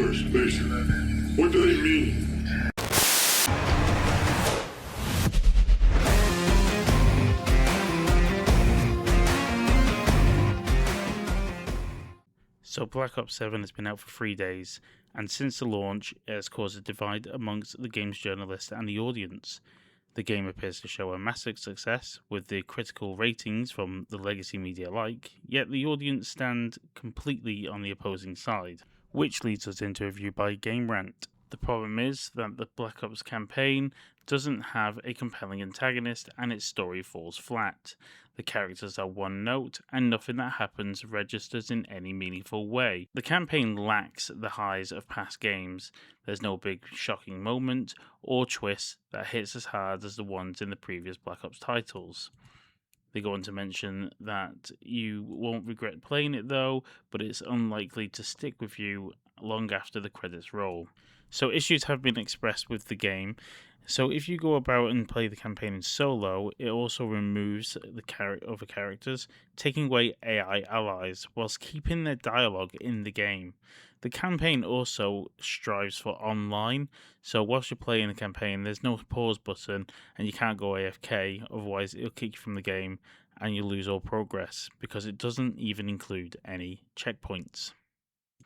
numbers, basically. What do they mean? So Black Ops 7 has been out for 3 days, and since the launch, it has caused a divide amongst the game's journalists and the audience. The game appears to show a massive success, with the critical ratings from the legacy media alike, yet the audience stand completely on the opposing side, which leads us into a review by Game Rant. The problem is that the Black Ops campaign doesn't have a compelling antagonist and its story falls flat. The characters are one note and nothing that happens registers in any meaningful way. The campaign lacks the highs of past games. There's no big shocking moment or twist that hits as hard as the ones in the previous Black Ops titles. They go on to mention that you won't regret playing it though, but it's unlikely to stick with you long after the credits roll. So issues have been expressed with the game. So if you go about and play the campaign in solo, it also removes the other characters, taking away AI allies whilst keeping their dialogue in the game. The campaign also strives for online, so whilst you're playing the campaign, there's no pause button and you can't go AFK, otherwise it'll kick you from the game and you lose all progress because it doesn't even include any checkpoints.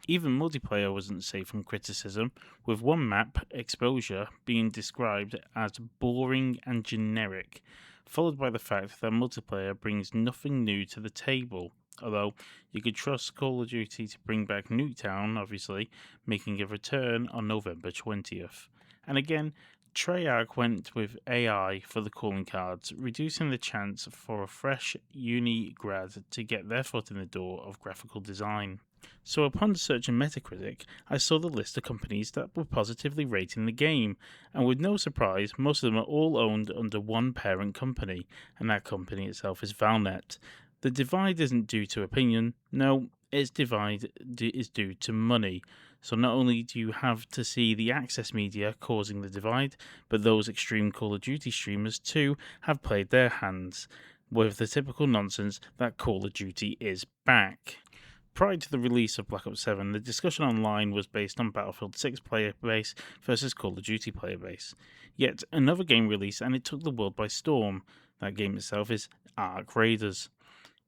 Even multiplayer wasn't safe from criticism, with one map, Exposure, being described as boring and generic, followed by the fact that multiplayer brings nothing new to the table. Although you could trust Call of Duty to bring back Nuketown, obviously, making a return on November 20th. And again, Treyarch went with AI for the calling cards, reducing the chance for a fresh uni grad to get their foot in the door of graphical design. So upon searching Metacritic, I saw the list of companies that were positively rating the game, and with no surprise, most of them are all owned under one parent company, and that company itself is Valnet. The divide isn't due to opinion, no, its divide is due to money. So not only do you have to see the access media causing the divide, but those extreme Call of Duty streamers too have played their hands with the typical nonsense that Call of Duty is back. Prior to the release of Black Ops 7, the discussion online was based on Battlefield 6 player base versus Call of Duty player base. Yet another game released and it took the world by storm. That game itself is Ark Raiders.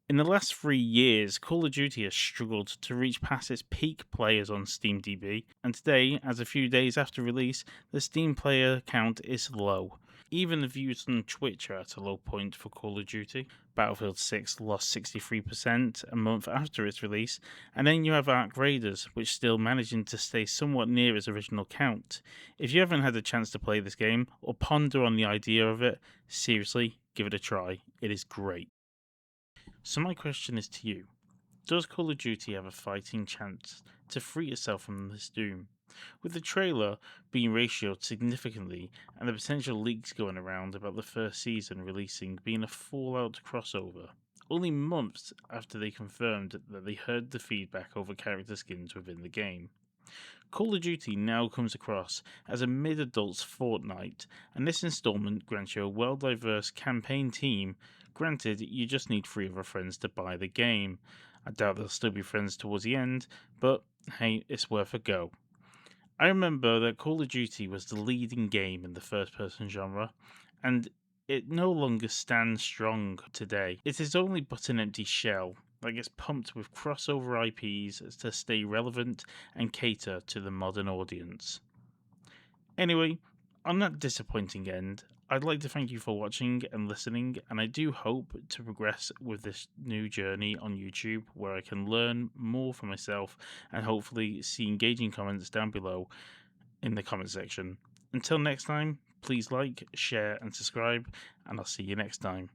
In the last 3 years, Call of Duty has struggled to reach past its peak players on SteamDB, and today, as a few days after release, the Steam player count is low. Even the views on Twitch are at a low point for Call of Duty. Battlefield 6 lost 63% a month after its release, and then you have Ark Raiders, which still managing to stay somewhat near its original count. If you haven't had a chance to play this game, or ponder on the idea of it, seriously, give it a try. It is great. So my question is to you. Does Call of Duty have a fighting chance to free itself from this doom? With the trailer being ratioed significantly and the potential leaks going around about the first season releasing being a Fallout crossover, only months after they confirmed that they heard the feedback over character skins within the game. Call of Duty now comes across as a mid-adult's Fortnite, and this installment grants you a well-diverse campaign team. Granted, you just need 3 other friends to buy the game. I doubt they'll still be friends towards the end, but hey, it's worth a go. I remember that Call of Duty was the leading game in the first-person genre, and it no longer stands strong today. It is only but an empty shell that gets pumped with crossover IPs to stay relevant and cater to the modern audience. Anyway, on that disappointing end, I'd like to thank you for watching and listening, and I do hope to progress with this new journey on YouTube where I can learn more for myself and hopefully see engaging comments down below in the comment section. Until next time, please like, share, and subscribe, and I'll see you next time.